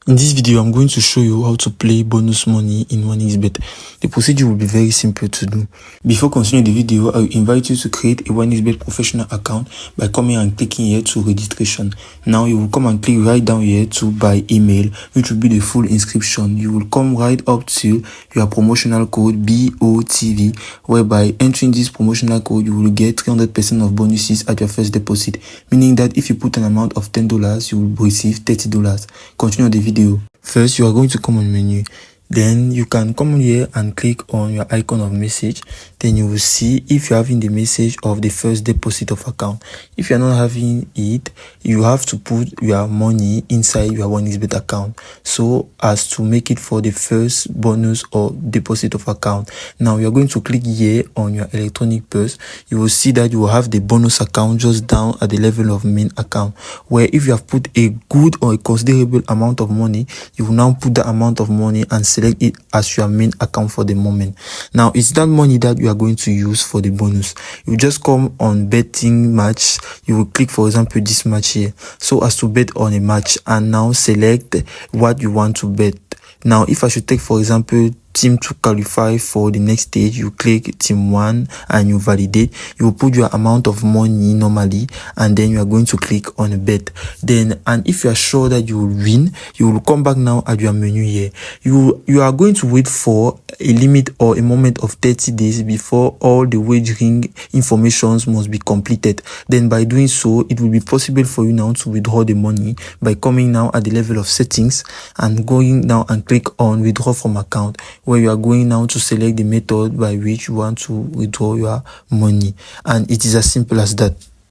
In this video, I'm going to show you how to play bonus money in 1xBet. The procedure will be very simple to do. Before continuing the video, I will invite you to create a 1xBet professional account by coming and clicking here to registration. Now you will come and click right down here to by email, which will be the full inscription. You will come right up to your promotional code BOTV, whereby entering this promotional code, you will get 300% of bonuses at your first deposit, meaning that if you put an amount of $10, you will receive $30. Continue the video. First, you are going to come on menu. Then you can come here and click on your icon of message. Then you will see if you're having the message of the first deposit of account. If you're not having it, you have to put your money inside your 1xBet account so as to make it for the first bonus or deposit of account. Now you're going to click here on your electronic purse. You will see that you will have the bonus account just down at the level of main account, where if you have put a good or a considerable amount of money, you will now put the amount of money and select it as your main account for the moment. Now it's that money that you are going to use for the bonus. You just come on betting match. You will click, for example, this match here so as to bet on a match, and now select what you want to bet. Now if I should take, for example, team to qualify for the next stage, you click team 1 and you validate. You will put your amount of money normally, and then you are going to click on a bet. Then, and if you are sure that you will win, you will come back now at your menu here. You are going to wait for a limit or a moment of 30 days before all the wagering informations must be completed. Then by doing so, it will be possible for you now to withdraw the money by coming now at the level of settings and going now and click on withdraw from account, where you are going now to select the method by which you want to withdraw your money. And it is as simple as that.